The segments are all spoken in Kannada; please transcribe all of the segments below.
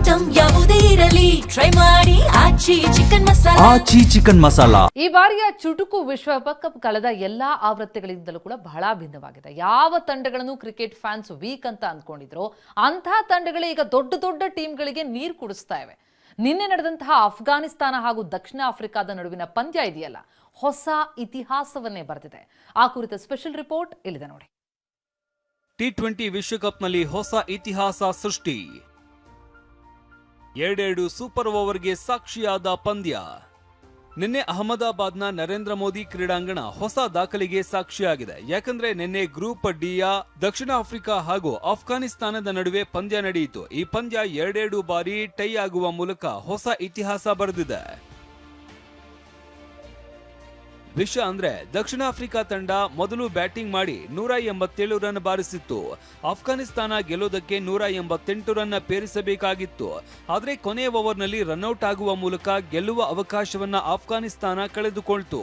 ಐಟಂ ಯಾವುದೇ ಇರಲಿ ಟ್ರೈ ಮಾಡಿ ಆಚಿ ಚಿಕನ್ ಮಸಾಲಾ. ಈ ಬಾರಿಯ ಚುಟುಕು ವಿಶ್ವಕಪ್ ಕಳೆದ ಎಲ್ಲಾ ಆವೃತ್ತಿಗಳಿಂದಲೂ ಕೂಡ ಬಹಳ ಭಿನ್ನವಾಗಿದೆ. ಯಾವ ತಂಡಗಳನ್ನು ಕ್ರಿಕೆಟ್ ಫ್ಯಾನ್ಸ್ ವೀಕ್ ಅಂತ ಅಂದ್ಕೊಂಡಿದ್ರು ಅಂತಹ ತಂಡಗಳೇ ಈಗ ದೊಡ್ಡ ದೊಡ್ಡ ಟೀಮ್ಗಳಿಗೆ ನೀರು ಕುಡಿಸ್ತಾ ಇವೆ. ನಿನ್ನೆ ನಡೆದಂತಹ ಅಫ್ಘಾನಿಸ್ತಾನ ಹಾಗೂ ದಕ್ಷಿಣ ಆಫ್ರಿಕಾದ ನಡುವಿನ ಪಂದ್ಯ ಇದೆಯಲ್ಲ, ಹೊಸ ಇತಿಹಾಸವನ್ನೇ ಬರೆದಿದೆ. ಆ ಕುರಿತ ಸ್ಪೆಷಲ್ ರಿಪೋರ್ಟ್ ಇಲ್ಲಿದೆ ನೋಡಿ. ಟಿ20 ವಿಶ್ವಕಪ್ನಲ್ಲಿ ಹೊಸ ಇತಿಹಾಸ ಸೃಷ್ಟಿ. 2 ಸೂಪರ್ ಓವರ್ಗೆ ಸಾಕ್ಷಿಯಾದ ಪಂದ್ಯ. ನಿನ್ನೆ ಅಹಮದಾಬಾದ್ನ ನರೇಂದ್ರ ಮೋದಿ ಕ್ರೀಡಾಂಗಣ ಹೊಸ ದಾಖಲೆಗೆ ಸಾಕ್ಷಿಯಾಗಿದೆ. ಯಾಕಂದ್ರೆ ನಿನ್ನೆ ಗ್ರೂಪ್ ಡಿಯ ದಕ್ಷಿಣ ಆಫ್ರಿಕಾ ಹಾಗೂ ಅಫ್ಘಾನಿಸ್ತಾನದ ನಡುವೆ ಪಂದ್ಯ ನಡೆಯಿತು. ಈ ಪಂದ್ಯ 2 ಬಾರಿ ಟೈ ಆಗುವ ಮೂಲಕ ಹೊಸ ಇತಿಹಾಸ ಬರೆದಿದೆ. ವಿಷಯ ಅಂದ್ರೆ ದಕ್ಷಿಣ ಆಫ್ರಿಕಾ ತಂಡ ಮೊದಲು ಬ್ಯಾಟಿಂಗ್ ಮಾಡಿ 187 ರನ್ ಬಾರಿಸಿತ್ತು. ಅಫ್ಘಾನಿಸ್ತಾನ ಗೆಲ್ಲೋದಕ್ಕೆ 188 ರನ್ ಪೇರಿಸಬೇಕಾಗಿತ್ತು. ಆದ್ರೆ ಕೊನೆಯ ಓವರ್ನಲ್ಲಿ ರನ್ಔಟ್ ಆಗುವ ಮೂಲಕ ಗೆಲ್ಲುವ ಅವಕಾಶವನ್ನ ಅಫ್ಘಾನಿಸ್ತಾನ ಕಳೆದುಕೊಳ್ತು.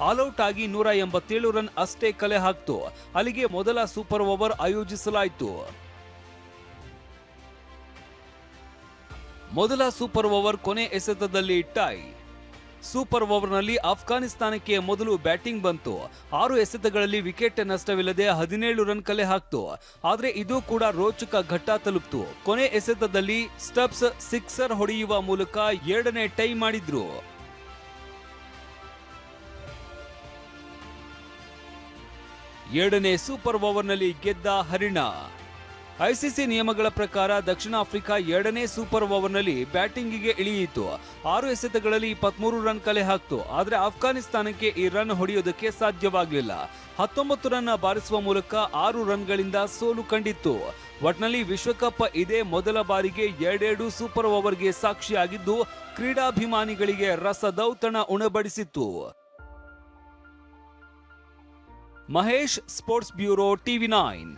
ಆಲ್ಔಟ್ ಆಗಿ 187 ರನ್ ಅಷ್ಟೇ ಕಲೆ ಹಾಕ್ತು. ಅಲ್ಲಿಗೆ ಮೊದಲ ಸೂಪರ್ ಓವರ್ ಆಯೋಜಿಸಲಾಯಿತು. ಮೊದಲ ಸೂಪರ್ ಓವರ್ ಕೊನೆ ಎಸೆತದಲ್ಲಿ ಟೈ. ಸೂಪರ್ ಓವರ್ನಲ್ಲಿ ಅಫ್ಘಾನಿಸ್ತಾನಕ್ಕೆ ಮೊದಲು ಬ್ಯಾಟಿಂಗ್ ಬಂತು. 6 ಎಸೆತಗಳಲ್ಲಿ ವಿಕೆಟ್ ನಷ್ಟವಿಲ್ಲದೆ 17 ರನ್ ಕಲೆ ಹಾಕ್ತು. ಆದ್ರೆ ಇದು ಕೂಡ ರೋಚಕ ಘಟ್ಟ ತಲುಪ್ತು. ಕೊನೆ ಎಸೆತದಲ್ಲಿ ಸ್ಟಬ್ಸ್ ಸಿಕ್ಸರ್ ಹೊಡೆಯುವ ಮೂಲಕ 2ನೇ ಟೈ ಮಾಡಿದ್ರು. 2ನೇ ಸೂಪರ್ ಓವರ್ನಲ್ಲಿ ಗೆದ್ದ ಹರಿಣ. ಐಸಿಸಿ ನಿಯಮಗಳ ಪ್ರಕಾರ ದಕ್ಷಿಣ ಆಫ್ರಿಕಾ 2ನೇ ಸೂಪರ್ ಓವರ್ನಲ್ಲಿ ಬ್ಯಾಟಿಂಗಿಗೆ ಇಳಿಯಿತು. 6 ಎಸೆತಗಳಲ್ಲಿ 23 ರನ್ ಕಲೆ ಹಾಕ್ತು. ಆದ್ರೆ ಅಫ್ಘಾನಿಸ್ತಾನಕ್ಕೆ ಈ ರನ್ ಹೊಡೆಯೋದಕ್ಕೆ ಸಾಧ್ಯವಾಗಲಿಲ್ಲ. 19 ರನ್ ಬಾರಿಸುವ ಮೂಲಕ 6 ರನ್ಗಳಿಂದ ಸೋಲು ಕಂಡಿತ್ತು. ಒಟ್ನಲ್ಲಿ ವಿಶ್ವಕಪ್ ಇದೇ ಮೊದಲ ಬಾರಿಗೆ 2 ಸೂಪರ್ ಓವರ್ಗೆ ಸಾಕ್ಷಿಯಾಗಿದ್ದು ಕ್ರೀಡಾಭಿಮಾನಿಗಳಿಗೆ ರಸದೌತಣ ಉಣಬಡಿಸಿತ್ತು. Mahesh, sports bureau, TV9.